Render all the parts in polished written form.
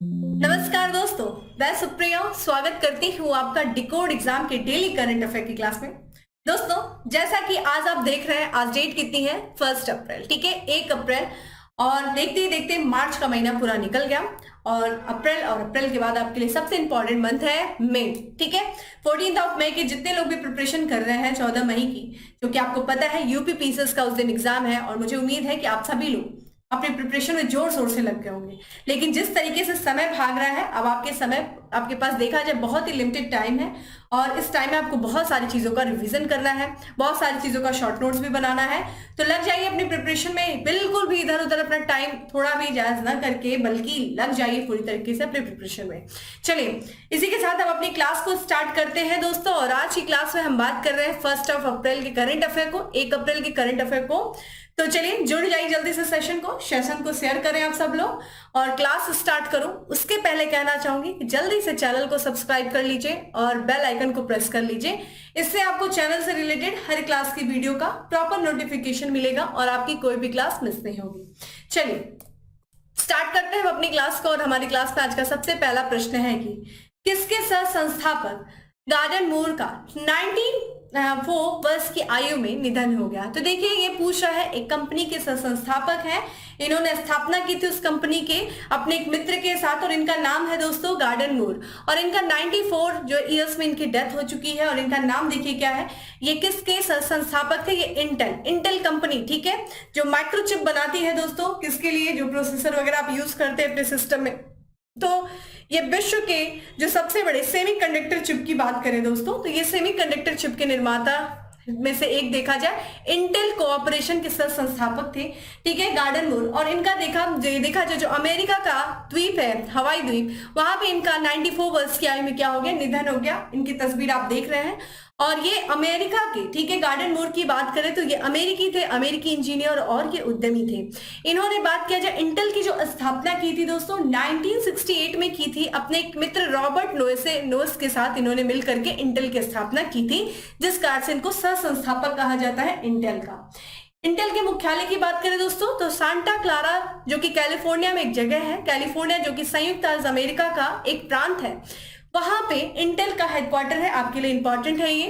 नमस्कार दोस्तों, मैं सुप्रिया स्वागत करती हूँ आपका डिकोड एग्जाम के डेली करंट अफेयर की क्लास में। दोस्तों, जैसा कि आज आप देख रहे हैं, आज डेट कितनी है? 1 अप्रैल, ठीक है, 1 अप्रैल। और देखते ही देखते मार्च का महीना पूरा निकल गया और अप्रैल के बाद आपके लिए सबसे इंपॉर्टेंट मंथ है मई, ठीक है। 14 मई के जितने लोग भी प्रिपरेशन कर रहे हैं 14 मई की, जो कि आपको पता है यूपी पीसीएस का उस दिन एग्जाम है और मुझे उम्मीद है कि आप सभी लोग अपने प्रिपरेशन में जोर शोर से लग गए होंगे। लेकिन जिस तरीके से समय भाग रहा है, अब आपके पास देखा जाए बहुत ही लिमिटेड टाइम है और इस टाइम में आपको बहुत सारी चीजों का रिवीजन करना है, बहुत सारी चीजों का शॉर्ट नोट्स भी बनाना है। तो लग जाइए अपनी प्रिपरेशन में, बिल्कुल भी इधर उधर अपना टाइम थोड़ा भी जायज ना करके, बल्कि लग जाइए पूरी तरीके से अपनी प्रिपरेशन में। चलिए, इसी के साथ हम अपनी क्लास को स्टार्ट करते हैं दोस्तों। और आज की क्लास में हम बात कर रहे हैं 1 अप्रैल के करंट अफेयर को, 1 अप्रैल के करंट अफेयर को। तो चलिए जुड़ जाइए जल्दी से सेशन को शेयर करें आप सब लोग और क्लास स्टार्ट करो। उसके पहले कहना चाहूंगी कि जल्दी से चैनल को सब्सक्राइब कर लीजिए और बेल आइकन को प्रेस कर लीजिए। इससे आपको चैनल से रिलेटेड हर क्लास की वीडियो का प्रॉपर नोटिफिकेशन मिलेगा और आपकी कोई भी क्लास मिस नहीं होगी। चलिए स्टार्ट करते हैं अपनी क्लास को। और हमारी क्लास में आज का सबसे पहला प्रश्न है कि किसके सह संस्थापक गार्डन मूर का 94 वर्ष की आयु में निधन हो गया? तो देखिए, ये पूछ रहा है, एक कंपनी के संस्थापक हैं, इन्होंने स्थापना की थी उस कंपनी के अपने एक मित्र के साथ और इनका नाम है दोस्तों गार्डन मूर। और इनका 94 जो ईयर्स में इनकी डेथ हो चुकी है। और इनका नाम देखिए क्या है, ये किसके संस्थापक थे? ये इंटेल कंपनी, ठीक है, जो माइक्रोचिप बनाती है दोस्तों, किसके लिए? जो प्रोसेसर वगैरह आप यूज करते हैं अपने सिस्टम में। तो ये विश्व के जो सबसे बड़े सेमीकंडक्टर चिप की बात करें दोस्तों, तो ये सेमीकंडक्टर चिप के निर्माता में से एक देखा जाए इंटेल कोऑपरेशन के संस्थापक थे, ठीक है, गार्डन मूर। और इनका देखा जाए जो अमेरिका का द्वीप है, हवाई द्वीप, वहां पे इनका 94 वर्ष की आयु में क्या हो गया? निधन हो गया। इनकी तस्वीर आप देख रहे हैं और ये अमेरिका के, ठीक है, गार्डन मूर की बात करें तो ये अमेरिकी थे, अमेरिकी इंजीनियर और ये उद्यमी थे। इन्होंने बात किया जाए इंटेल की जो स्थापना की थी दोस्तों 1968 में की थी, अपने एक मित्र रॉबर्ट नोयस के साथ इन्होंने मिलकर के इंटेल की स्थापना की थी, जिस कारण से इनको सह संस्थापक कहा जाता है इंटेल का। इंटेल के मुख्यालय की बात करें दोस्तों तो सांता क्लारा, जो कि कैलिफोर्निया में एक जगह है, कैलिफोर्निया जो कि संयुक्त राज्य अमेरिका का एक प्रांत है, वहां पे इंटेल का हेडक्वार्टर है। आपके लिए इंपॉर्टेंट है ये।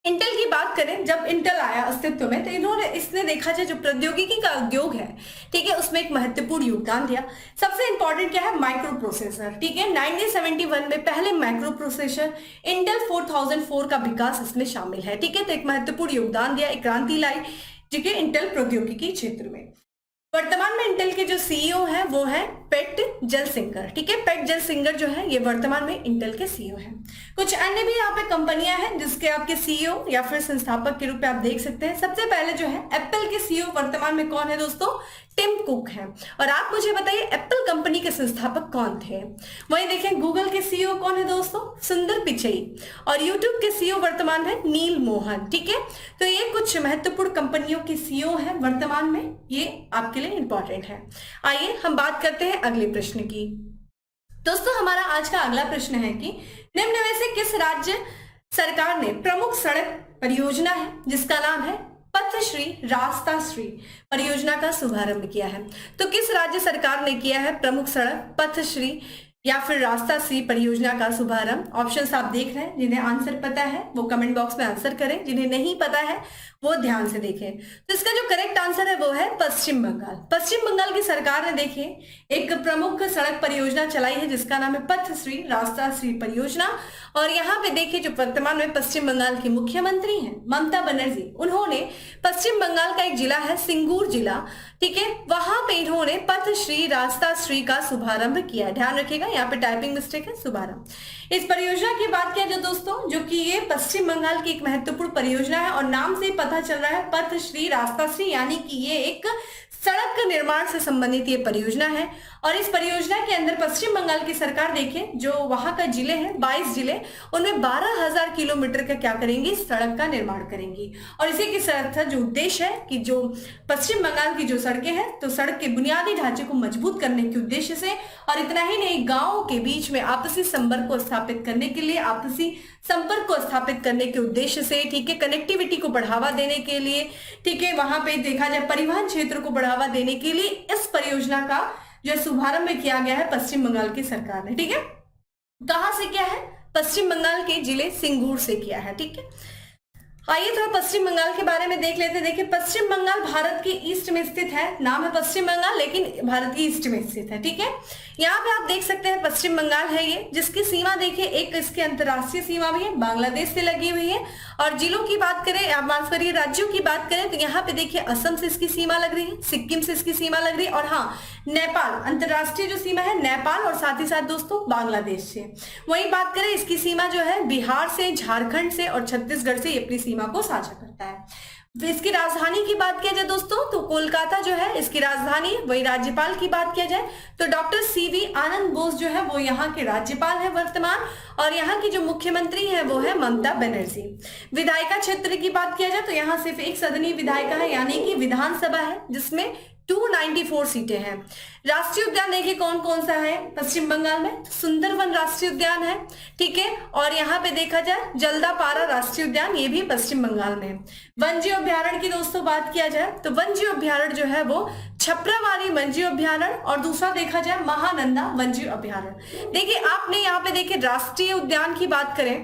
इंटेल की बात करें, जब इंटेल आया अस्तित्व में तो इसने देखा जाए जो प्रौद्योगिकी का उद्योग है, ठीक है, उसमें एक महत्वपूर्ण योगदान दिया। सबसे इंपॉर्टेंट क्या है? माइक्रो प्रोसेसर, ठीक है। 1971 में पहले माइक्रो प्रोसेसर इंटेल 4004 का विकास इसमें शामिल है, ठीक है। तो एक महत्वपूर्ण योगदान दिया, एक क्रांति लाई, ठीक है, इंटेल प्रौद्योगिकी क्षेत्र में। वर्तमान में इंटेल के जो सीईओ हैं वो है पेट जेलसिंगर, ठीक है। पेट जेलसिंगर जो है ये वर्तमान में इंटेल के सीईओ हैं। कुछ अन्य भी यहाँ पे कंपनियां हैं जिसके आपके सीईओ या फिर संस्थापक के रूप में आप देख सकते हैं। सबसे पहले जो है एप्पल के सीईओ वर्तमान में कौन है दोस्तों? टिम कुक है। और आप मुझे बताइए एप्पल कंपनी के संस्थापक कौन थे? वहीं देखें गूगल के सीईओ कौन है दोस्तों? सुंदर पिचई। और यूट्यूब के सीईओ वर्तमान में नील मोहन, ठीक है। तो ये कुछ महत्वपूर्ण कंपनियों के सीईओ हैं वर्तमान में, ये आपके लिए इंपॉर्टेंट है। आइए हम बात करते हैं अगले प्रश्न की। दोस्तों, हमारा आज का अगला प्रश्न है कि निम्न में से किस राज्य सरकार ने प्रमुख सड़क परियोजना है जिसका नाम है पथश्री रास्ता श्री परियोजना का शुभारंभ किया है? तो किस राज्य सरकार ने किया है प्रमुख सड़क पथश्री या फिर रास्ता श्री परियोजना का शुभारंभ? ऑप्शंस आप देख रहे हैं, जिन्हें आंसर पता है वो कमेंट बॉक्स में आंसर करें, जिन्हें नहीं पता है वो ध्यान से देखें। तो इसका जो करेक्ट आंसर है वो है पश्चिम बंगाल। पश्चिम बंगाल की सरकार ने देखिए एक प्रमुख सड़क परियोजना चलाई है जिसका नाम है पथश्री रास्ता श्री परियोजना। और यहाँ पे देखिए जो वर्तमान में पश्चिम बंगाल की मुख्यमंत्री हैं ममता बनर्जी, उन्होंने पश्चिम बंगाल का एक जिला है सिंगूर जिला, ठीक है, वहां पे इन्होंने पथश्री रास्ता श्री का शुभारंभ किया। ध्यान रखिएगा, यहाँ पे टाइपिंग मिस्टेक है, शुभारंभ। इस परियोजना की बात किया जाए दोस्तों, जो कि ये पश्चिम बंगाल की एक महत्वपूर्ण परियोजना है और नाम से पता चल रहा है पथश्री रास्ता श्री, यानी कि ये एक सड़क निर्माण से संबंधित ये परियोजना है। और इस परियोजना के अंदर पश्चिम बंगाल की सरकार देखें जो वहां का जिले हैं 22 जिले, उनमें 12,000 किलोमीटर का क्या करेंगी? सड़क का निर्माण करेंगी। और इसी के साथ जो उद्देश्य है कि जो पश्चिम बंगाल की जो सड़कें हैं तो सड़क के बुनियादी ढांचे को मजबूत करने के उद्देश्य से, और इतना ही नहीं गांवों के बीच में आपसी संपर्क को स्थापित करने के लिए, आपसी संपर्क को स्थापित करने के उद्देश्य से, ठीक है, कनेक्टिविटी को बढ़ावा देने के लिए, ठीक है, वहां पे देखा जाए परिवहन क्षेत्र को बढ़ावा देने के लिए इस परियोजना का जो शुभारंभ किया गया है पश्चिम बंगाल की सरकार ने। ठीक है, कहां से किया है? पश्चिम बंगाल के जिले सिंगूर से किया है। ठीक है, आइए थोड़ा पश्चिम बंगाल के बारे में देख लेते हैं। देखिए, पश्चिम बंगाल भारत के ईस्ट में स्थित है, नाम है पश्चिम बंगाल लेकिन भारत की ईस्ट में स्थित है। ठीक है, यहाँ पे आप देख सकते हैं पश्चिम बंगाल है ये, जिसकी सीमा देखिए एक इसकी अंतर्राष्ट्रीय सीमा भी है, बांग्लादेश से लगी हुई है। और जिलों की बात करें, आप माफ करिए राज्यों की बात करें तो यहाँ पे देखिए असम से इसकी सीमा लग रही है, सिक्किम से इसकी सीमा लग रही है, और हाँ नेपाल, अंतर्राष्ट्रीय जो सीमा है नेपाल, और साथ ही साथ दोस्तों बांग्लादेश से। वही बात करें इसकी सीमा जो है बिहार से, झारखंड से और छत्तीसगढ़ से अपनी सीमा को साझा करता है। इसकी राजधानी की बात किया जाए दोस्तों तो कोलकाता जो है इसकी राजधानी। वही राज्यपाल की बात किया जाए तो डॉक्टर सीवी आनंद बोस जो है वो यहाँ के राज्यपाल है वर्तमान, और यहाँ की जो मुख्यमंत्री है वो है ममता बनर्जी। विधायिका क्षेत्र की बात किया जाए तो यहाँ सिर्फ एक सदनीय विधायिका है, यानी कि विधानसभा है, जिसमें 294 सीटें हैं। राष्ट्रीय उद्यान देखिए कौन कौन सा है पश्चिम बंगाल में, सुंदरवन राष्ट्रीय उद्यान है। ठीक है, और यहाँ पे देखा जाए जल्दापारा राष्ट्रीय उद्यान, ये भी पश्चिम बंगाल में है। वन्यजीव अभ्यारण्य की दोस्तों बात किया जाए तो वन्यजीव अभ्यारण्य जो है वो छपरावाली वन्यजीव अभ्यारण्य, और दूसरा देखा जाए महानंदा वन्यजीव अभ्यारण्य। देखिए आपने यहाँ पे देखिए राष्ट्रीय उद्यान की बात करें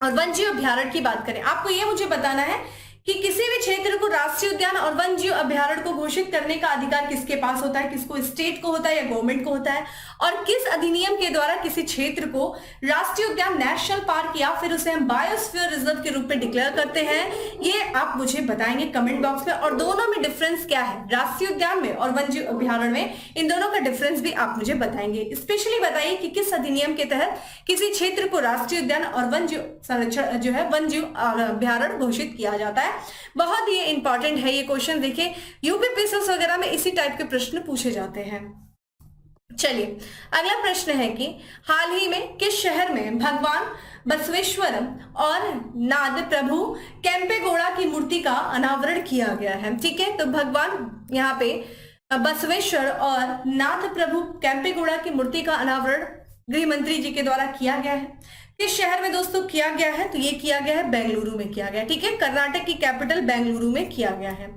और वन्यजीव अभ्यारण्य की बात करें, आपको ये मुझे बताना है कि किसी भी क्षेत्र को राष्ट्रीय उद्यान और वन्यजीव अभ्यारण्य को घोषित करने का अधिकार किसके पास होता है, किसको, स्टेट को होता है या गवर्नमेंट को होता है, और किस अधिनियम के द्वारा किसी क्षेत्र को राष्ट्रीय उद्यान, नेशनल पार्क या फिर उसे हम बायोस्फीयर रिजर्व के रूप में डिक्लेयर करते हैं, ये आप मुझे बताएंगे कमेंट बॉक्स में। और दोनों में डिफरेंस क्या है, राष्ट्रीय उद्यान में और वन्यजीव अभ्यारण्य में, इन दोनों का डिफरेंस भी आप मुझे बताएंगे। स्पेशली बताइए कि किस अधिनियम के तहत किसी क्षेत्र को राष्ट्रीय उद्यान और वन्यजीव संरक्षण जो है वन्यजीव अभ्यारण्य घोषित किया जाता है। बहुत ही इंपॉर्टेंट है ये क्वेश्चन, देखिए यूपीपीएससी वगैरह में इसी टाइप के प्रश्न पूछे जाते हैं। चलिए अगला प्रश्न है कि हाल ही में किस शहर में भगवान बसवेश्वरम और नाद प्रभु केम्पेगौड़ा की मूर्ति का अनावरण किया गया है? ठीक है, तो भगवान यहाँ पे बसवेश्वर और नाथ प्रभु केम्पेगौड़ा की मूर्ति का अनावरण गृह मंत्री जी के द्वारा किया गया है। किस शहर में दोस्तों किया गया है? तो ये किया गया है बेंगलुरु में किया गया है। ठीक है, कर्नाटक की कैपिटल बेंगलुरु में किया गया है।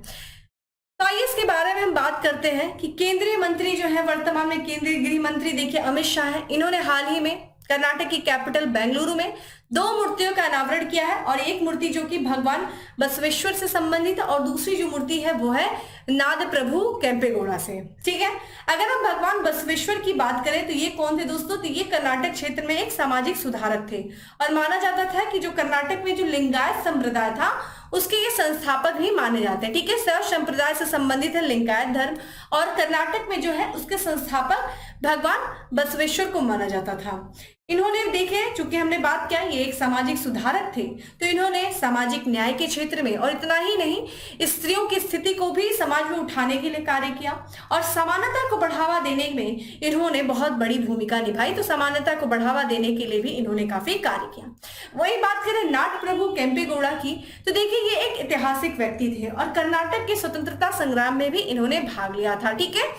तो आइए इसके बारे में हम बात करते हैं कि केंद्रीय मंत्री जो है वर्तमान में केंद्रीय गृह मंत्री देखिए अमित शाह है, इन्होंने हाल ही में कर्नाटक की कैपिटल बेंगलुरु में 2 मूर्तियों का अनावरण किया है, और एक मूर्ति जो कि भगवान बसवेश्वर से संबंधित है और दूसरी जो मूर्ति है वो है नाद प्रभु केम्पेगौड़ा से। ठीक है, अगर हम भगवान बसवेश्वर की बात करें तो ये कौन थे दोस्तों? तो ये कर्नाटक क्षेत्र में एक सामाजिक सुधारक थे, और माना जाता था कि जो कर्नाटक में जो लिंगायत संप्रदाय था उसके ये संस्थापक भी माने जाते हैं। ठीक है, शैव संप्रदाय से संबंधित है लिंगायत धर्म, और कर्नाटक में जो है उसके संस्थापक भगवान बसवेश्वर को माना जाता था। इन्होंने देखे, चूंकि हमने बात किया ये एक सामाजिक सुधारक थे, तो इन्होंने सामाजिक न्याय के क्षेत्र में, और इतना ही नहीं स्त्रियों की स्थिति को भी समाज में उठाने के लिए कार्य किया, और समानता को बढ़ावा देने में इन्होंने बहुत बड़ी भूमिका निभाई। तो समानता को बढ़ावा देने के लिए भी इन्होंने काफी कार्य किया। वही बात करें नाथ प्रभु केम्पेगौड़ा की, तो देखिए ये एक ऐतिहासिक व्यक्ति थे और कर्नाटक के स्वतंत्रता संग्राम में भी इन्होंने भाग लिया था। ठीक है,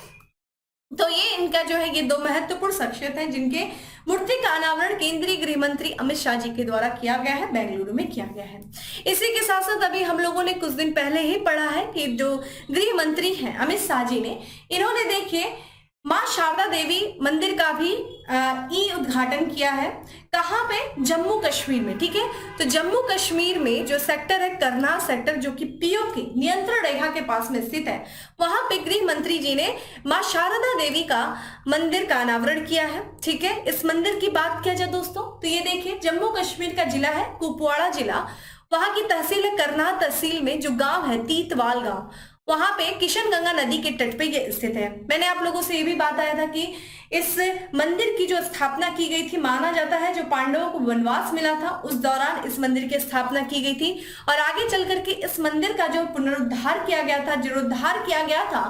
तो ये इनका जो है ये 2 महत्वपूर्ण शख्सियत हैं जिनके मूर्ति का अनावरण केंद्रीय गृह मंत्री अमित शाह जी के द्वारा किया गया है, बेंगलुरु में किया गया है। इसी के साथ साथ अभी हम लोगों ने कुछ दिन पहले ही पढ़ा है कि जो गृह मंत्री हैं अमित शाह जी ने, इन्होंने देखिए मां शारदा देवी मंदिर का भी ई उद्घाटन किया है। कहां पे? जम्मू कश्मीर में। ठीक है, तो जम्मू कश्मीर में जो सेक्टर है करनाल सेक्टर, जो कि पीओके नियंत्रण रेखा के पास में स्थित है, वहां पे गृह मंत्री जी ने मां शारदा देवी का मंदिर का अनावरण किया है। ठीक है, इस मंदिर की बात किया जाए दोस्तों तो ये देखिए जम्मू कश्मीर का जिला है कुपवाड़ा जिला, वहां की तहसील है करनाल तहसील में जो गांव है तीतवाल गांव, वहां पे किशन गंगा नदी के तट पे ये स्थित है। मैंने आप लोगों से ये भी बात आया था कि इस मंदिर की जो स्थापना की गई थी, माना जाता है जो पांडवों को वनवास मिला था उस दौरान इस मंदिर की स्थापना की गई थी, और आगे चल करके इस मंदिर का जो पुनरुद्धार किया गया था, जीर्णोद्धार किया गया था,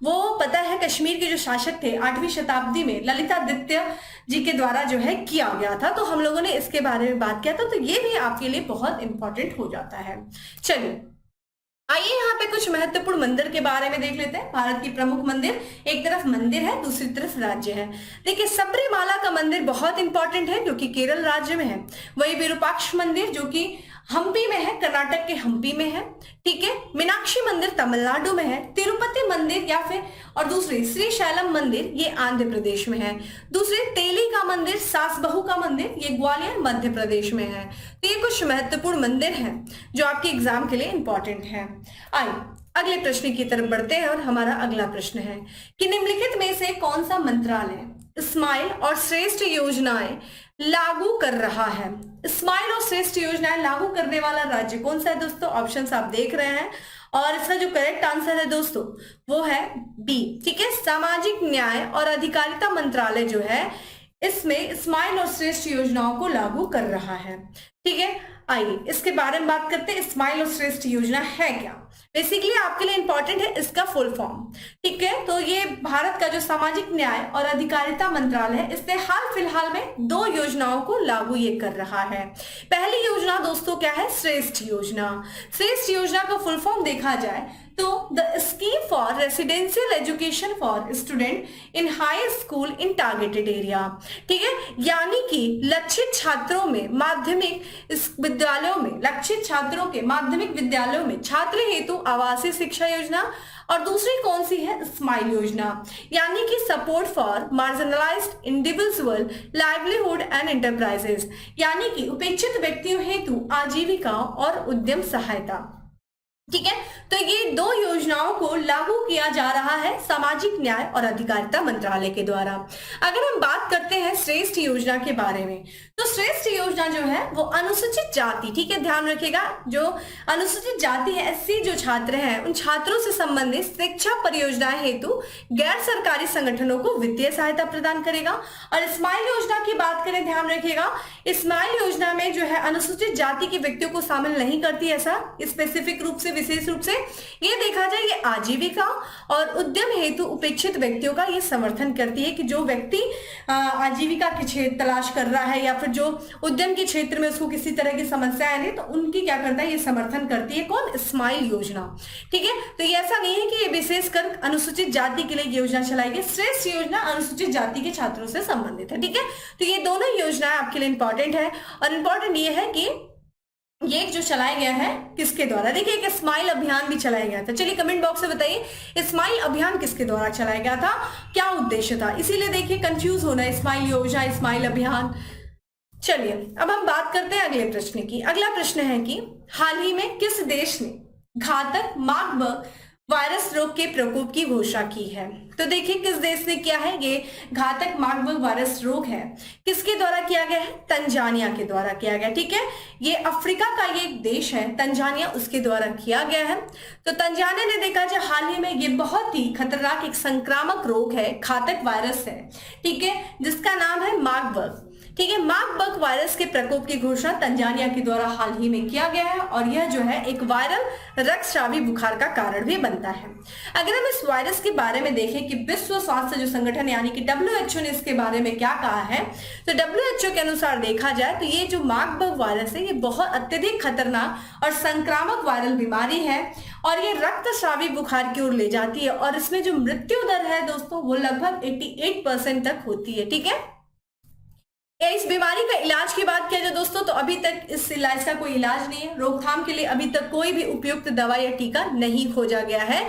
वो पता है कश्मीर के जो शासक थे 8वीं शताब्दी में ललितादित्य जी के द्वारा जो है किया गया था। तो हम लोगों ने इसके बारे में बात किया था, तो ये भी आपके लिए बहुत इंपॉर्टेंट हो जाता है। चलिए आइए यहाँ पे कुछ महत्वपूर्ण मंदिर के बारे में देख लेते हैं। भारत की प्रमुख मंदिर, एक तरफ मंदिर है दूसरी तरफ राज्य है। देखिए सबरीमाला का मंदिर बहुत इंपॉर्टेंट है जो कि केरल राज्य में है। वही विरूपाक्ष मंदिर जो कि हम्पी में है, कर्नाटक के हम्पी में है, ठीक है। मीनाक्षी मंदिर तमिलनाडु में है, तिरुपति मंदिर या फिर और दूसरी श्री शैलम मंदिर ये आंध्र प्रदेश में है, दूसरी तेली का मंदिर, सास बहू का मंदिर ये ग्वालियर मध्य प्रदेश में है। तो ये कुछ महत्वपूर्ण मंदिर हैं जो आपके एग्जाम के लिए इंपॉर्टेंट है। आइए अगले प्रश्न की तरफ बढ़ते हैं और हमारा अगला प्रश्न है कि निम्नलिखित में से कौन सा मंत्रालय स्माइल और श्रेष्ठ योजनाएं लागू कर रहा है। स्माइल और श्रेष्ठ योजनाएं लागू करने वाला राज्य कौन सा है दोस्तों? ऑप्शंस आप देख रहे हैं और इसका जो करेक्ट आंसर है दोस्तों वो है बी, ठीक है। सामाजिक न्याय और अधिकारिता मंत्रालय जो है इसमें स्माइल और श्रेष्ठ योजनाओं को लागू कर रहा है, ठीक है। आइए इसके बारे में बात करते हैं। स्माइल और श्रेष्ठ योजना है क्या? बेसिकली आपके लिए इंपॉर्टेंट है इसका फुल फॉर्म, ठीक है। तो ये भारत का जो सामाजिक न्याय और अधिकारिता मंत्रालय है इसने हाल फिलहाल में 2 योजनाओं को लागू ये कर रहा है। पहली योजना दोस्तों क्या है? श्रेष्ठ योजना। श्रेष्ठ योजना का फुल फॉर्म देखा जाए तो the scheme for residential education for student in high school in targeted area, ठीक है। यानी कि लक्षित छात्रों में माध्यमिक विद्यालयों में, लक्षित छात्रों के माध्यमिक विद्यालयों में छात्र हेतु आवासीय शिक्षा योजना, और दूसरी कौन सी है? स्माइल योजना, यानी कि support for marginalised individual livelihood and enterprises, यानी कि उपेक्षित व्यक्तियों हेतु आजीविका और उद्यम सहायता, ठीक है। तो ये 2 योजनाओं को लागू किया जा रहा है सामाजिक न्याय और अधिकारिता मंत्रालय के द्वारा। अगर हम बात करते हैं श्रेष्ठ योजना के बारे में, तो श्रेष्ठ योजना जो है वो अनुसूचित जाति, ठीक है, ध्यान रखिएगा, जो अनुसूचित जाति है, एससी जो छात्र हैं उन छात्रों से संबंधित शिक्षा परियोजनाएं हेतु गैर सरकारी संगठनों को वित्तीय सहायता प्रदान करेगा। और स्माइल योजना की बात करें, ध्यान रखिएगा, स्माइल योजना में जो है अनुसूचित जाति के व्यक्तियों को शामिल नहीं करती, ऐसा स्पेसिफिक रूप से, विशेष रूप से ये देखा जाए ये आजीविका और उद्यम हेतु उपेक्षित व्यक्तियों का ये समर्थन करती है कि जो व्यक्ति आजीविका की क्षेत्र तलाश कर रहा है या फिर जो उद्यम के क्षेत्र में उसको किसी तरह की समस्याएं नहीं, तो उनकी क्या करता है, ये समर्थन करती है कौन? स्माइल योजना, ठीक है। तो ये ऐसा नहीं है कि ये विशेषकर अनुसूचित जाति के लिए योजना चलाई गई, श्रेष्ठ योजना अनुसूचित जाति के छात्रों से संबंधित है, ठीक है। तो ये दोनों योजनाएं आपके लिए इंपॉर्टेंट है और इंपॉर्टेंट ये है कि ये जो चलाया गया है किसके द्वारा? देखिए एक स्माइल अभियान भी चलाया गया था। चलिए कमेंट बॉक्स में बताइए स्माइल अभियान किसके द्वारा चलाया गया था, क्या उद्देश्य था? इसीलिए देखिए कंफ्यूज होना है, स्माइल योजना, स्माइल अभियान। चलिए अब हम बात करते हैं अगले प्रश्न की। अगला प्रश्न है कि हाल ही में किस देश ने घातक मार्बर्ग वायरस रोग के प्रकोप की घोषणा की है? तो देखिए किस देश ने किया है, ये घातक मार्बर्ग वायरस रोग है किसके द्वारा किया गया है? तंजानिया के द्वारा किया गया, ठीक है। ये अफ्रीका का ये एक देश है तंजानिया, उसके द्वारा किया गया है। तो तंजानिया ने देखा जाए हाल ही में ये बहुत ही खतरनाक एक संक्रामक रोग है, घातक वायरस है, ठीक है, जिसका नाम है मार्बर्ग, ठीक है। मार्बर्ग वायरस के प्रकोप की घोषणा तंजानिया के द्वारा हाल ही में किया गया है और यह जो है एक वायरल रक्तस्रावी बुखार का कारण भी बनता है। अगर हम इस वायरस के बारे में देखें कि विश्व स्वास्थ्य जो संगठन यानी कि WHO ने इसके बारे में क्या कहा है, तो WHO के अनुसार देखा जाए तो ये जो मार्बर्ग वायरस है ये बहुत अत्यधिक खतरनाक और संक्रामक वायरल बीमारी है और ये रक्तस्रावी बुखार की ओर ले जाती है और इसमें जो मृत्यु दर है दोस्तों वो लगभग 88% तक होती है, ठीक है। इस बीमारी का इलाज की बात किया जाए दोस्तों तो अभी तक इस इलाज का कोई इलाज नहीं है, रोकथाम के लिए अभी तक कोई भी उपयुक्त दवा या टीका नहीं खोजा गया है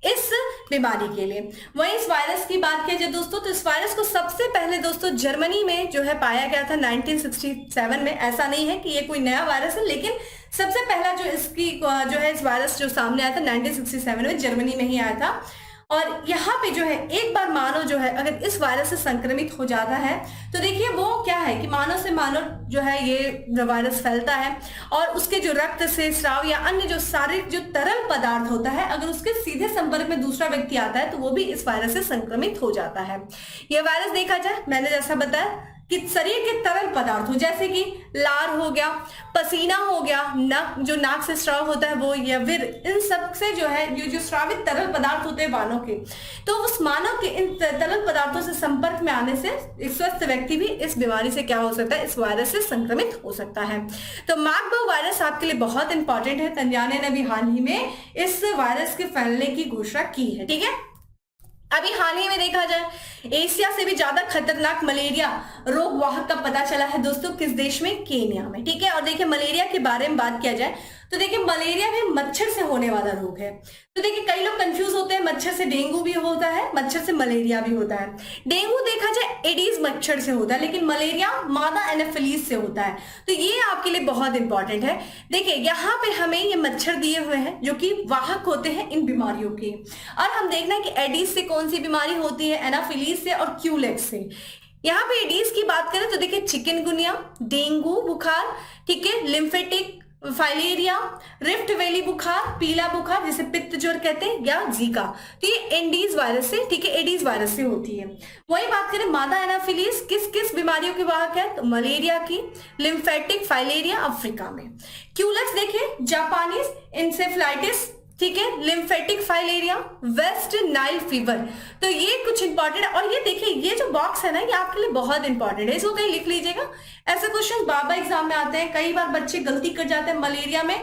इस बीमारी के लिए। वहीं इस वायरस की बात किया जाए दोस्तों तो इस वायरस को सबसे पहले दोस्तों जर्मनी में जो है पाया गया था 1967 में। ऐसा नहीं है कि ये कोई नया वायरस है, लेकिन सबसे पहला जो इसकी जो है इस वायरस जो सामने आया था 1967 में जर्मनी में ही आया था। और यहाँ पे जो है एक बार मानव जो है अगर इस वायरस से संक्रमित हो जाता है तो देखिए वो क्या है कि मानव से मानव जो है ये वायरस फैलता है और उसके जो रक्त से स्राव या अन्य जो शारीरिक जो तरल पदार्थ होता है अगर उसके सीधे संपर्क में दूसरा व्यक्ति आता है तो वो भी इस वायरस से संक्रमित हो जाता है। यह वायरस देखा जाए मैंने जैसा बताया कि शरीर के तरल पदार्थ हो जैसे कि लार हो गया, पसीना हो गया, जो नाक से स्राव होता है वो, या फिर इन सब से जो है ये जो स्रावित तरल पदार्थ होते हैं मानव के, तो उस मानव के इन तरल पदार्थों से संपर्क में आने से एक स्वस्थ व्यक्ति भी इस बीमारी से क्या हो सकता है, इस वायरस से संक्रमित हो सकता है। तो मार्बर्ग वायरस आपके लिए बहुत इंपॉर्टेंट है। तंजानिया ने भी हाल ही में इस वायरस के फैलने की घोषणा की है, ठीक है। अभी हाल ही में देखा जाए एशिया से भी ज्यादा खतरनाक मलेरिया रोग वाहक का पता चला है दोस्तों, किस देश में? केन्या में। ठीक है, और देखिए मलेरिया के बारे में बात किया जाए तो देखिए मलेरिया भी मच्छर से होने वाला रोग है। तो देखिए कई लोग कंफ्यूज होते हैं, मच्छर से डेंगू भी होता है, मच्छर से मलेरिया भी होता है। डेंगू देखा जाए एडीज मच्छर से होता है, लेकिन मलेरिया मादा एनाफिलीज से होता है। तो ये आपके लिए बहुत इंपॉर्टेंट है। देखिए यहाँ पे हमें ये मच्छर दिए हुए हैं जो कि वाहक होते हैं इन बीमारियों के, और हम देखना है कि एडीज से कौन सी बीमारी होती है, एनाफिलीज से और क्यूलेक्स से। यहाँ पे एडीज की बात करें तो देखिए चिकनगुनिया, डेंगू बुखार, ठीक है, लिम्फेटिक फाइलेरिया, रिफ्ट वैली बुखार, पीला बुखार जिसे पित्त ज्वर कहते हैं, या जीका, तो ये एंडीज वायरस से, ठीक है, एडीज वायरस से होती है। वही बात करें मादा एनाफिलीज किस किस बीमारियों के वाहक है, तो मलेरिया की, लिम्फेटिक फाइलेरिया अफ्रीका में। क्यूलेक्स देखिए जापानीज इंसेफ्लाइटिस, ठीक है, lymphatic filaria, West Nile fever. तो ये कुछ इंपॉर्टेंट है। और ये देखिए ये जो बॉक्स है ना, ये आपके लिए बहुत इंपॉर्टेंट है, इसको कहीं लिख लीजिएगा। ऐसे क्वेश्चन बार बार एग्जाम में आते हैं, कई बार बच्चे गलती कर जाते हैं। मलेरिया में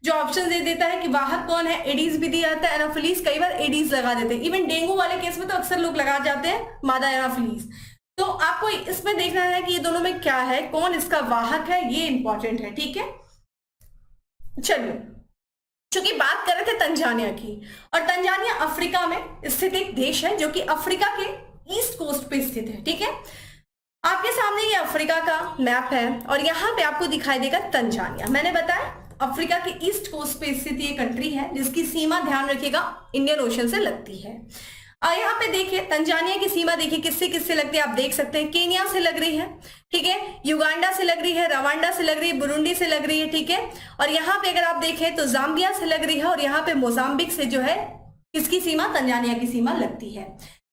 जो ऑप्शन दे देता है कि वाहक कौन है, एडीज भी दिया जाता है, एनाफिलीज कई बार एडीज लगा देते हैं। इवन डेंगू वाले केस में तो अक्सर लोग लगा जाते हैं मादा एनाफिलीज। तो आपको इसमें देखना है कि ये दोनों में क्या है, कौन इसका वाहक है, ये इंपॉर्टेंट है। ठीक है, चलिए चूंकि बात कर रहे थे तंजानिया की, और तंजानिया अफ्रीका में स्थित एक देश है जो कि अफ्रीका के ईस्ट कोस्ट पे स्थित है। ठीक है, आपके सामने ये अफ्रीका का मैप है और यहाँ पे आपको दिखाई देगा तंजानिया। मैंने बताया अफ्रीका के ईस्ट कोस्ट पे स्थित ये कंट्री है जिसकी सीमा, ध्यान रखिएगा, इंडियन ओशन से लगती है। और यहाँ पे देखिए तंजानिया की सीमा देखिए किससे किससे लगती है, आप देख सकते हैं केनिया से लग रही है, ठीक है, युगांडा से लग रही है, रवांडा से लग रही है, बुरुंडी से लग रही है, ठीक है, और यहाँ पे अगर आप देखें तो जाम्बिया से लग रही है, और यहाँ पे मोजाम्बिक से जो है किसकी सीमा, तंजानिया की सीमा लगती है।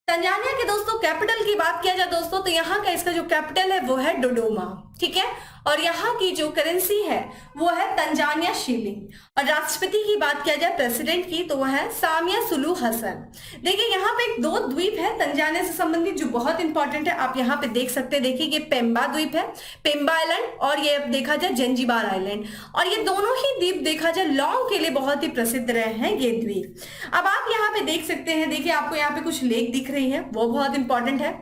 तंजानिया के दोस्तों कैपिटल की बात किया जाए दोस्तों तो यहाँ का इसका जो कैपिटल है वो है डोडोमा, ठीक है, और यहाँ की जो करेंसी है वो है तंजानिया शिलिंग। और राष्ट्रपति की बात किया जाए प्रेसिडेंट की तो वह है सामिया सुलू हसन। देखिए यहाँ पे एक दो द्वीप है तंजानिया से संबंधित जो बहुत इंपॉर्टेंट है, आप यहाँ पे देख सकते हैं। देखिए ये पेम्बा द्वीप है, पेम्बा आइलैंड, और ये देखा जाए जंजीबार आइलैंड, और ये दोनों ही द्वीप देखा जाए लौंग के लिए बहुत ही प्रसिद्ध रहे हैं ये द्वीप। अब आप यहाँ पे देख सकते हैं, देखिए आपको यहाँ पे कुछ लेक दिख रही है, वो बहुत इंपॉर्टेंट है।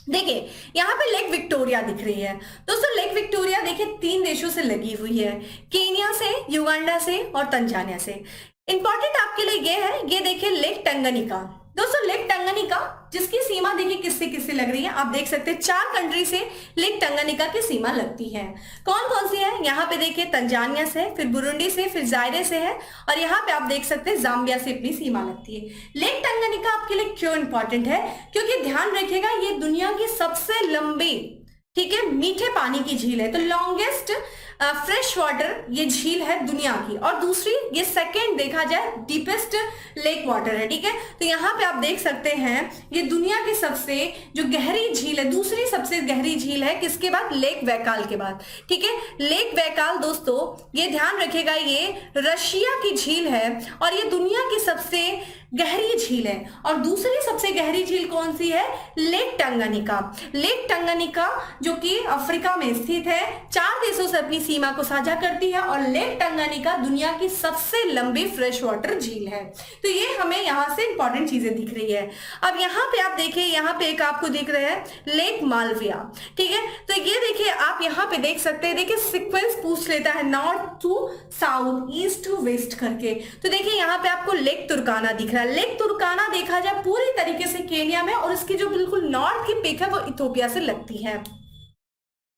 देखिए यहाँ पे लेक विक्टोरिया दिख रही है दोस्तों। लेक विक्टोरिया देखिए 3 देशों से लगी हुई है, केनिया से, युगांडा से और तंजानिया से। इंपॉर्टेंट आपके लिए ये है, ये देखिए लेक टंगनिका दोस्तों। लेक टंगनिका जिसकी सीमा देखिए किससे किससे लग रही है, आप देख सकते हैं 4 कंट्री से लेक टंगनिका की सीमा लगती है। कौन कौन सी है, यहाँ पे देखिए तंजानिया से, फिर बुरुंडी से, फिर जायरे से है, और यहाँ पे आप देख सकते हैं जाम्बिया से अपनी सीमा लगती है। लेक टंगनिका आपके लिए क्यों इंपॉर्टेंट है, क्योंकि ध्यान रखिएगा ये दुनिया की सबसे लंबी, ठीक है, मीठे पानी की झील है। तो लॉन्गेस्ट फ्रेश वाटर ये झील है दुनिया की, और दूसरी ये सेकेंड देखा जाए डीपेस्ट लेक वाटर है, ठीक है। तो यहाँ पे आप देख सकते हैं ये दुनिया की सबसे जो गहरी झील है, दूसरी सबसे गहरी झील है किसके बाद, लेक बैकाल के बाद, ठीक है। लेक बैकाल दोस्तों ये ध्यान रखिएगा ये रशिया की झील है और ये दुनिया की सबसे गहरी झील है। और दूसरी सबसे गहरी झील कौन सी है, लेक टंगनिका। लेक टंगनिका जो कि अफ्रीका में स्थित है, 4 देशों से अपनी सीमा को साझा करती है, और लेक टंगनिका दुनिया की सबसे लंबी फ्रेश वाटर झील है। तो ये हमें यहाँ से इंपॉर्टेंट चीजें दिख रही है। अब यहाँ पे आप देखिए, यहाँ पे एक आपको दिख रहा है लेक मालविया, ठीक है। तो ये देखिए आप यहाँ पे देख सकते हैं, देखिए सीक्वेंस पूछ लेता है north to south, east to west करके। तो देखिए यहाँ पे आपको लेक तुर्काना दिख रहा है। लेक तुर्काना देखा जाए पूरी तरीके से केनिया में, और इसकी जो बिल्कुल नॉर्थ की पिक है वो इथोपिया से लगती है।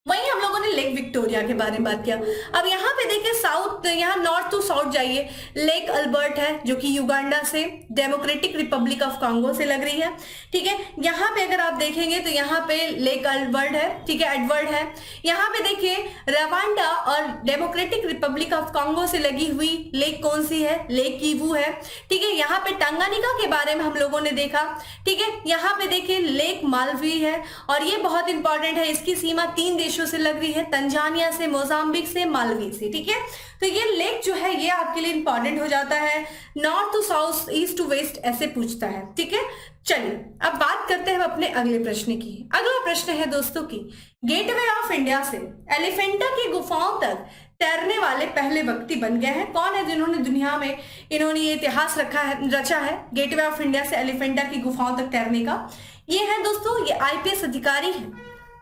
वहीं हम लोगों ने लेक विक्टोरिया के बारे में बात किया। अब यहाँ पे देखिए साउथ, यहाँ नॉर्थ टू साउथ जाइए, लेक अल्बर्ट है जो कि युगांडा से, डेमोक्रेटिक रिपब्लिक ऑफ कांगो से लग रही है, ठीक है। यहाँ पे अगर आप देखेंगे तो यहाँ पे लेक अल्बर्ट है, ठीक है, एडवर्ड है। यहाँ पे देखिए रवांडा और डेमोक्रेटिक रिपब्लिक ऑफ कांगो से लगी हुई लेक कौन सी है, लेक कीवू है, ठीक है। यहाँ पे टंगानिका के बारे में हम लोगों ने देखा, ठीक है। यहाँ पे देखिए लेक मालवी है, और ये बहुत इंपॉर्टेंट है, इसकी सीमा 3 देशों से लग रही है, तंजानिया से, मोजाम्बिक से, मालवी से, ठीक है। तो ये लेक जो है ये आपके लिए इंपॉर्टेंट हो जाता है, north to south, east to west ऐसे पूछता है, ठीक है। चलिए अब बात करते हैं अपने अगले प्रश्न की। अगला प्रश्न है दोस्तों की, गेटवे ऑफ इंडिया से एलिफेंटा की गुफाओं तक तैरने वाले पहले व्यक्ति बन गए हैं। कौन है जिन्होंने दुनिया में इन्होंने ये इतिहास रचा है गेटवे ऑफ इंडिया से एलिफेंटा की गुफाओं तक तैरने का? ये है दोस्तों, ये आईपीएस अधिकारी हैं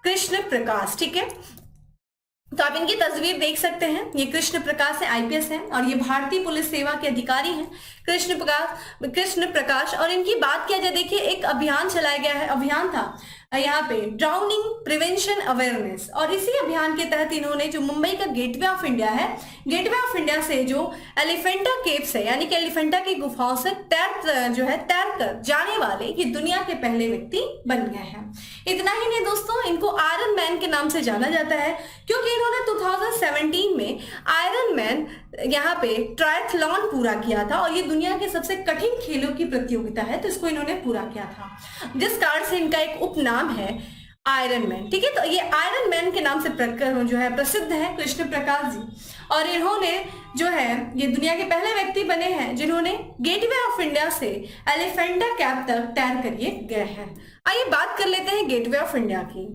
कृष्ण प्रकाश। ठीक है, तो आप इनकी तस्वीर देख सकते हैं। ये कृष्ण प्रकाश है, आईपीएस हैं, और ये भारतीय पुलिस सेवा के अधिकारी हैं कृष्ण प्रकाश। और इनकी बात किया जाए, देखिए एक अभियान चलाया गया है, अभियान था यहाँ पे ड्राउनिंग प्रिवेंशन अवेयरनेस, और इसी अभियान के तहत इन्होंने जो मुंबई का गेटवे ऑफ इंडिया है, गेटवे ऑफ इंडिया से जो एलिफेंटा केव्स है यानी कि एलिफेंटा की गुफाओं से तैर कर जाने वाले ये दुनिया के पहले व्यक्ति बन गए हैं। इतना ही नहीं दोस्तों, इनको आयरन मैन के नाम से जाना जाता है क्योंकि इन्होंने 2017 में आयरन मैन यहाँ पे ट्रायथलॉन पूरा किया था, और ये दुनिया के सबसे कठिन खेलों की प्रतियोगिता है, तो इसको इन्होंने पूरा किया था, जिस कारण से इनका एक उपनाम है आयरन मैन। ठीक है, तो ये आयरन मैन के नाम से जो है प्रसिद्ध है कृष्ण प्रकाश जी, और इन्होंने जो है ये दुनिया के पहले व्यक्ति बने हैं जिन्होंने गेटवे ऑफ इंडिया से एलिफेंटा कैप तक तैर कर ये गए हैं। आइए बात कर लेते हैं गेटवे ऑफ इंडिया की।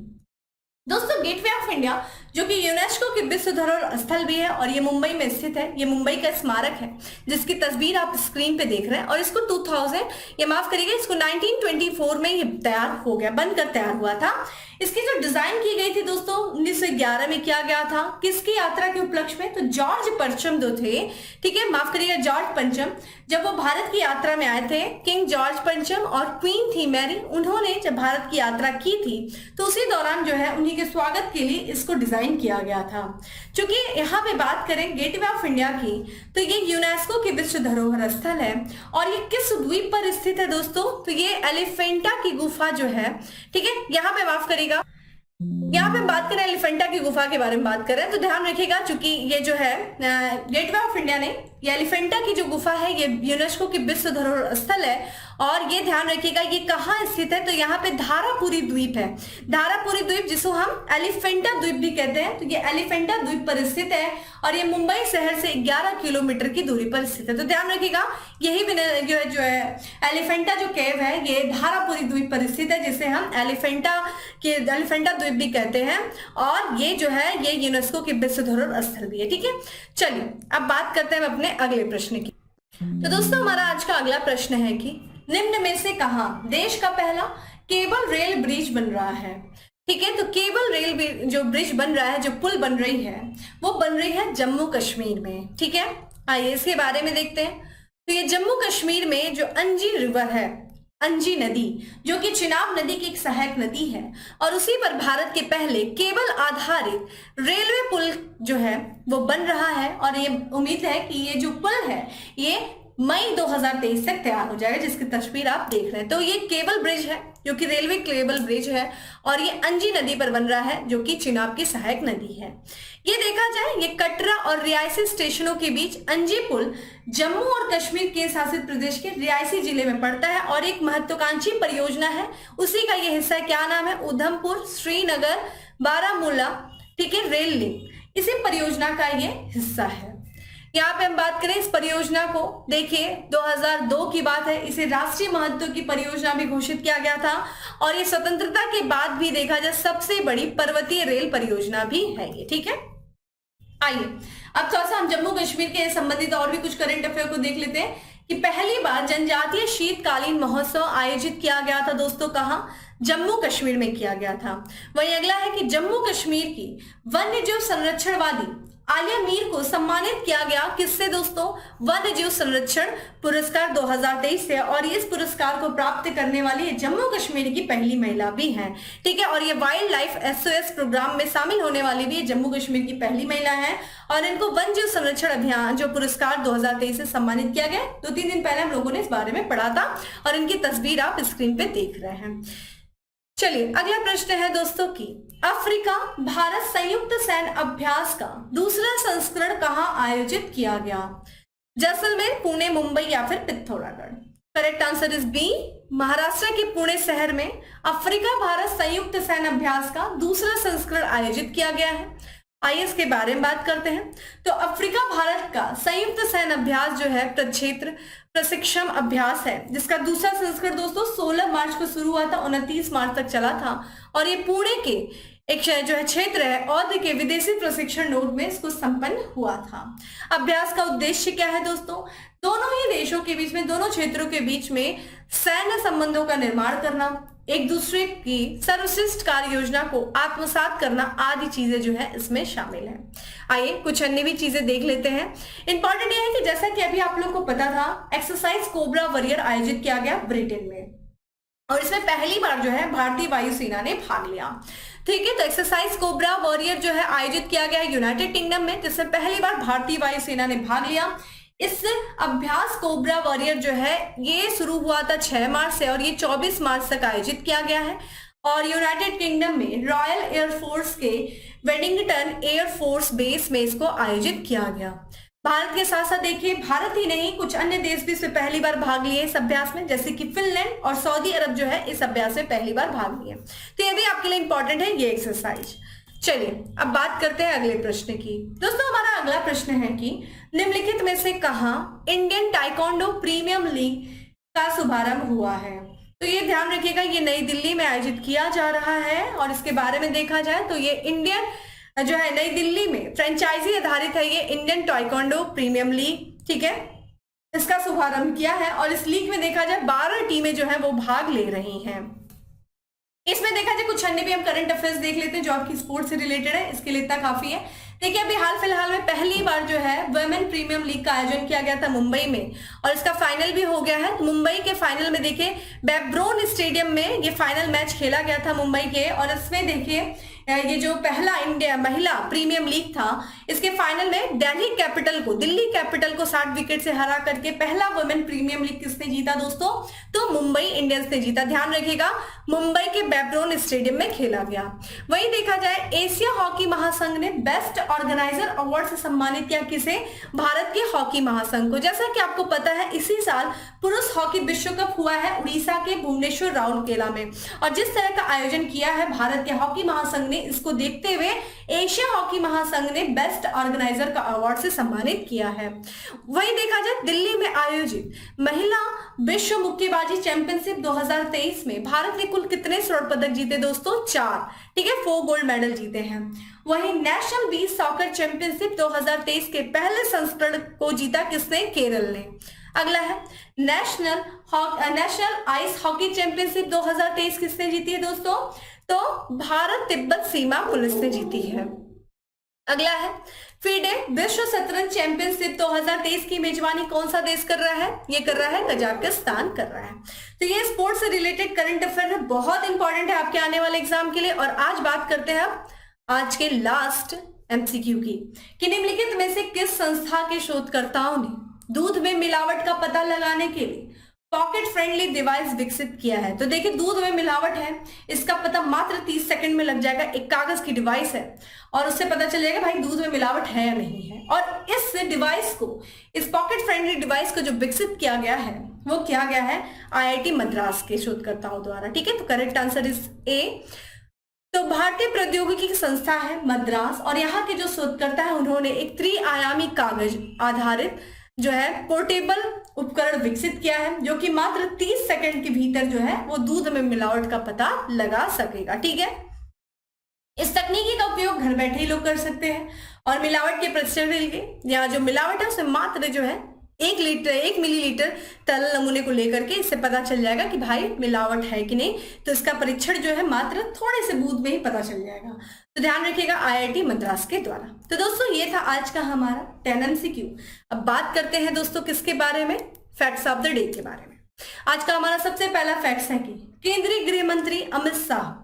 दोस्तों गेटवे ऑफ इंडिया जो कि यूनेस्को की विश्व धरोहर स्थल भी है, और ये मुंबई में स्थित है। ये मुंबई का स्मारक है जिसकी तस्वीर आप स्क्रीन पे देख रहे हैं, और इसको 1924 में ये तैयार हो गया, बनकर तैयार हुआ था। इसकी जो डिजाइन की गई थी दोस्तों 1911 में किया गया था। किसकी यात्रा के उपलक्ष्य में? तो जॉर्ज पंचम जो थे, ठीक है, माफ करिएगा, जॉर्ज पंचम, जब वो भारत की यात्रा में आए थे, किंग जॉर्ज पंचम और क्वीन थी मैरी, उन्होंने जब भारत की यात्रा की थी तो उसी दौरान जो है उन्हीं के स्वागत के लिए इसको डिजाइन किया गया था। चूंकि यहाँ पे बात करें गेटवे ऑफ इंडिया की, तो ये यूनेस्को की विश्व धरोहर स्थल है, और ये किस द्वीप पर स्थित है दोस्तों? तो ये एलिफेंटा की गुफा जो है, ठीक है, यहाँ पे माफ करिएगा, यहाँ पे बात करें एलिफेंटा की गुफा के बारे में बात करें तो ध्यान रखिएगा, चूंकि ये जो है गेटवे ऑफ इंडिया ने ये एलिफेंटा की जो गुफा है ये यूनेस्को की विश्व धरोहर स्थल है, और ये ध्यान रखिएगा ये कहाँ स्थित है? तो यहाँ पे धारापुरी द्वीप है, धारापुरी द्वीप जिसको हम एलिफेंटा द्वीप भी कहते हैं, तो ये एलिफेंटा द्वीप पर स्थित है, और ये मुंबई शहर से 11 किलोमीटर की दूरी पर स्थित है। तो ध्यान रखिएगा यही जो है एलिफेंटा जो केव है ये धारापुरी द्वीप पर स्थित है, जिसे हम एलिफेंटा द्वीप भी कहते हैं, और ये जो है ये यूनेस्को की विश्व धरोहर स्थल भी है। ठीक है, चलिए अब बात करते हैं अपने अगले प्रश्न की। तो दोस्तों हमारा आज का अगला प्रश्न है कि निम्न में से कहां देश का पहला केबल रेल ब्रिज बन रहा है? ठीक है, तो केबल रेल जो ब्रिज बन रहा है, जो पुल बन रही है, वो बन रही है जम्मू कश्मीर में। ठीक है, आइए इसके बारे में देखते हैं। तो ये जम्मू कश्मीर में जो अंजी रिवर है, अंजी नदी, जो कि चिनाब नदी की एक सहायक नदी है, और उसी पर भारत के पहले केबल आधारित रेलवे पुल जो है वो बन रहा है, और ये उम्मीद है कि ये जो पुल है ये मई 2023 तक तैयार हो जाएगा, जिसकी तस्वीर आप देख रहे हैं। तो ये केबल ब्रिज है जो कि रेलवे केबल ब्रिज है, और ये अंजी नदी पर बन रहा है जो कि चिनाब की सहायक नदी है। ये देखा जाए ये कटरा और रियासी स्टेशनों के बीच अंजी पुल जम्मू और कश्मीर केंद्र शासित प्रदेश के रियासी जिले में पड़ता है, और एक महत्वाकांक्षी परियोजना है, उसी का ये हिस्सा है। क्या नाम है? उधमपुर श्रीनगर बारामूला, ठीक है, रेल लिंक, इसी परियोजना का ये हिस्सा है। यहाँ पे हम बात करें इस परियोजना को, देखिए 2002 की बात है, इसे राष्ट्रीय महत्व की परियोजना भी घोषित किया गया था, और ये स्वतंत्रता के बाद भी देखा जाए सबसे बड़ी पर्वतीय रेल परियोजना भी है ये। ठीक है, आइए अब थोड़ा सा हम जम्मू कश्मीर के संबंधित और भी कुछ करंट अफेयर को देख लेते हैं कि पहली बार जनजातीय शीतकालीन महोत्सव आयोजित किया गया था दोस्तों, कहाँ? जम्मू कश्मीर में किया गया था। वहीं अगला है कि जम्मू कश्मीर की वन्य जीव संरक्षणवादी आलिया मीर को सम्मानित किया गया, किससे दोस्तों? वन्य जीव संरक्षण पुरस्कार 2023 से, और इस पुरस्कार को प्राप्त करने वाली जम्मू कश्मीर की पहली महिला भी हैं। ठीक है, और ये वाइल्ड लाइफ SOS प्रोग्राम में शामिल होने वाली भी जम्मू कश्मीर की पहली महिला है, और इनको वन्य जीव संरक्षण अभियान जो पुरस्कार 2023 से सम्मानित किया गया। 2-3 दिन पहले हम लोगों ने इस बारे में पढ़ा था, और इनकी तस्वीर आप स्क्रीन पे देख रहे हैं। चलिए अगला प्रश्न है दोस्तों की अफ्रीका भारत संयुक्त सैन्य अभ्यास का दूसरा संस्करण कहां आयोजित किया गया? जैसलमेर, पुणे, मुंबई या फिर Pithoragarh? Correct answer is B, Maharashtra के पुणे शहर में अफ्रीका भारत संयुक्त सैन्य अभ्यास का दूसरा संस्करण आयोजित किया गया है। आइए इसके बारे में बात करते हैं। तो अफ्रीका भारत का संयुक्त सैन्य अभ्यास जो है प्रक्षेत्र प्रशिक्षण अभ्यास है, जिसका दूसरा संस्करण दोस्तों 16 मार्च को शुरू हुआ था, 29 मार्च तक चला था, और ये पुणे के एक जो है क्षेत्र है औध के विदेशी प्रशिक्षण नोड में इसको संपन्न हुआ था। अभ्यास का उद्देश्य क्या है दोस्तों? दोनों ही देशों के बीच में, दोनों क्षेत्रों के बीच में सैन्य संबंधों का निर्माण करना, एक दूसरे की सर्वश्रेष्ठ कार्य योजना को आत्मसात करना आदि चीजें जो है इसमें शामिल है। आइए कुछ अन्य भी चीजें देख लेते हैं। इंपॉर्टेंट यह है कि जैसा कि अभी आप लोगों को पता था, एक्सरसाइज कोबरा वॉरियर आयोजित किया गया ब्रिटेन में, और इसमें पहली बार जो है भारतीय वायुसेना ने भाग लिया। ठीक है, तो एक्सरसाइज कोबरा वॉरियर जो है आयोजित किया गया यूनाइटेड किंगडम में, जिसमें पहली बार भारतीय वायुसेना ने भाग लिया। इस अभ्यास कोबरा वॉरियर जो है ये शुरू हुआ था 6 मार्च से और ये 24 मार्च तक आयोजित किया गया है, और यूनाइटेड किंगडम में रॉयल एयरफोर्स के वेडिंगटन एयरफोर्स बेस में इसको आयोजित किया गया। भारत के साथ साथ देखिए, भारत ही नहीं कुछ अन्य देश भी इसमें पहली बार भाग लिए इस अभ्यास में, जैसे कि फिनलैंड और सऊदी अरब जो है इस अभ्यास में पहली बार भाग लिए। तो ये भी आपके लिए इंपॉर्टेंट है ये एक्सरसाइज। चलिए अब बात करते हैं अगले प्रश्न की। दोस्तों हमारा अगला प्रश्न है कि निम्नलिखित में से कहां इंडियन ताइक्वांडो प्रीमियम लीग का शुभारंभ हुआ है? तो ये ध्यान रखिएगा, ये नई दिल्ली में आयोजित किया जा रहा है, और इसके बारे में देखा जाए तो ये इंडियन जो है नई दिल्ली में फ्रेंचाइजी आधारित है, ये इंडियन ताइक्वांडो प्रीमियम लीग। ठीक है, इसका शुभारंभ किया है, और इस लीग में देखा जाए 12 टीमें जो है वो भाग ले रही हैं। इसमें देखा जाए कुछ अन्य भी हम करंट अफेयर्स देख लेते हैं जो आपकी स्पोर्ट्स से रिलेटेड है, इसके लिए इतना काफी है। देखिए अभी हाल फिलहाल में पहली बार जो है वुमेन प्रीमियम लीग का आयोजन किया गया था मुंबई में, और इसका फाइनल भी हो गया है। मुंबई के फाइनल में देखिए बेब्रोन स्टेडियम में ये फाइनल मैच खेला गया था मुंबई के, और इसमें देखिए ये जो पहला इंडिया महिला प्रीमियम लीग था, इसके फाइनल में दिल्ली कैपिटल को 60 विकेट से हरा करके पहला वुमेन प्रीमियम लीग किसने जीता दोस्तों? तो मुंबई इंडियंस ने जीता। ध्यान रखिएगा, मुंबई के बेब्रोन स्टेडियम में खेला गया। वहीं देखा जाए एशिया हॉकी महासंघ ने बेस्ट ऑर्गेनाइजर अवार्ड से सम्मानित किया किसे? भारत के हॉकी महासंघ को। जैसा कि आपको पता है इसी साल पुरुष हॉकी विश्व कप हुआ है उड़ीसा के भुवनेश्वर राउरकेला में, और जिस तरह का आयोजन किया है भारत के हॉकी महासंघ ने, इसको देखते हुए एशिया हॉकी महासंघ ने बेस्ट ऑर्गेनाइजर का अवार्ड से सम्मानित किया है। वहीं देखा जाए दिल्ली में आयोजित महिला विश्व मुक्केबाजी चैंपियनशिप 2023 में भारत ने कुल कितने स्वर्ण पदक जीते दोस्तों? 4। ठीक है, 4 गोल्ड मेडल जीते हैं। वहीं नेशनल बीच सॉकर चैंपियनशिप 2023 के पहले संस्करण को जीता किसने? केरल ने। अगला है नेशनल आइस हॉकी चैंपियनशिप 2023 किसने जीती है दोस्तों? तो भारत तिब्बत सीमा पुलिस ने जीती है। अगला है फीडे विश्व शतरंज चैंपियनशिप 2023 की मेजबानी कौन सा देश कर रहा है? ये कर रहा है कजाकिस्तान कर रहा है। तो ये स्पोर्ट्स से रिलेटेड करंट अफेयर है, बहुत इंपॉर्टेंट है आपके आने वाले एग्जाम के लिए। और आज बात करते हैं आज के लास्ट एमसीक्यू की, कि निम्नलिखित में से किस संस्था के शोधकर्ताओं ने दूध में मिलावट का पता लगाने के लिए पॉकेट फ्रेंडली डिवाइस विकसित किया है? तो देखिए दूध में मिलावट है, इसका पता मात्र 30 सेकंड में लग जाएगा। एक कागज की डिवाइस है और उससे पता चल जाएगा भाई दूध में मिलावट है या नहीं है। और इस डिवाइस को, इस पॉकेट फ्रेंडली डिवाइस को जो विकसित किया गया है वो किया गया है आईआईटी मद्रास के शोधकर्ताओं द्वारा। ठीक है, तो करेक्ट आंसर इज ए। तो भारतीय प्रौद्योगिकी संस्था है मद्रास, और यहाँ के जो शोधकर्ता है उन्होंने एक त्रिआयामी कागज आधारित जो है पोर्टेबल उपकरण विकसित किया है, जो कि मात्र 30 सेकंड के भीतर जो है वो दूध में मिलावट का पता लगा सकेगा। ठीक है, इस तकनीकी का उपयोग घर बैठे ही लोग कर सकते हैं, और मिलावट के प्रतिशत के लिए यहाँ जो मिलावट है उसमें मात्र जो है 1 मिलीलीटर तरल नमूने को लेकर के इससे पता चल जाएगा कि भाई मिलावट है कि नहीं। तो इसका परीक्षण जो है मात्र थोड़े से बूंद में ही पता चल जाएगा। तो ध्यान रखिएगा आईआईटी मद्रास के द्वारा। तो दोस्तों ये था आज का हमारा 10 MCQ। अब बात करते हैं दोस्तों किसके बारे में? फैक्ट्स ऑफ द डे के बारे में। आज का हमारा सबसे पहला फैक्ट्स है कि केंद्रीय गृह मंत्री अमित शाह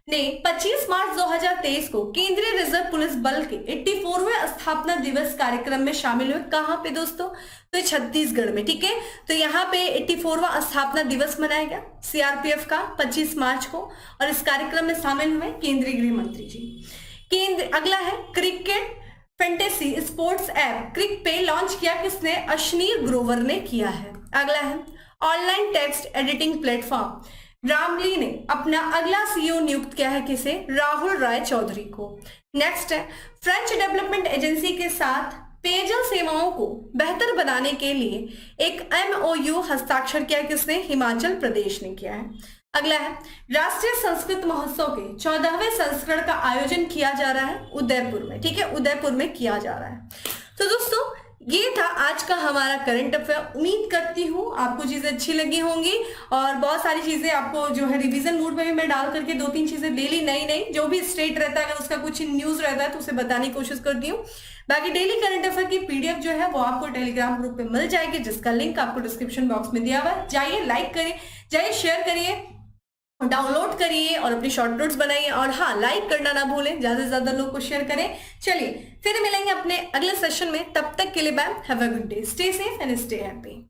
ने 25 मार्च 2023 को केंद्रीय रिजर्व पुलिस बल के 84वें स्थापना दिवस कार्यक्रम में शामिल हुए। कहां पे दोस्तों? तो छत्तीसगढ़ में। ठीक है, तो यहाँ पे 84वां स्थापना दिवस मनाया गया सीआरपीएफ का 25 मार्च को, और इस कार्यक्रम में शामिल हुए केंद्रीय गृह मंत्री जी। अगला है क्रिकेट फैंटेसी स्पोर्ट्स ऐप क्रिक पे लॉन्च किया किसने? अश्नीर ग्रोवर ने किया है। अगला है online text editing platform Ramli ने अपना अगला सीईओ नियुक्त किया है किसे? राहुल राय चौधरी को। नेक्स्ट है फ्रेंच डेवलपमेंट एजेंसी के साथ पेयजल सेवाओं को बेहतर बनाने के लिए एक MOU हस्ताक्षर किया किसने? हिमाचल प्रदेश ने किया है। अगला है राष्ट्रीय संस्कृत महोत्सव के 14वें संस्करण का आयोजन किया जा रहा है उदयपुर में। ठीक है, उदयपुर में किया जा रहा है। तो दोस्तों ये था आज का हमारा करंट अफेयर। उम्मीद करती हूँ आपको चीजें अच्छी लगी होंगी और बहुत सारी चीजें आपको जो है रिवीजन मूड में भी मैं डाल करके 2-3 चीजें डेली नई नई जो भी स्टेट रहता है अगर उसका कुछ न्यूज रहता है तो उसे बताने की कोशिश करती हूँ। बाकी डेली करंट अफेयर की पीडीएफ जो है वो आपको टेलीग्राम ग्रुप पे मिल जाएगी जिसका लिंक आपको डिस्क्रिप्शन बॉक्स में दिया हुआ है। जाइए लाइक करिए, जाइए शेयर करिए, डाउनलोड करिए और अपनी शॉर्ट नोट्स बनाइए और हाँ लाइक करना ना भूलें, ज्यादा से ज्यादा लोग को शेयर करें। चलिए फिर मिलेंगे अपने अगले सेशन में, तब तक के लिए bye, have a good day, stay safe and stay happy.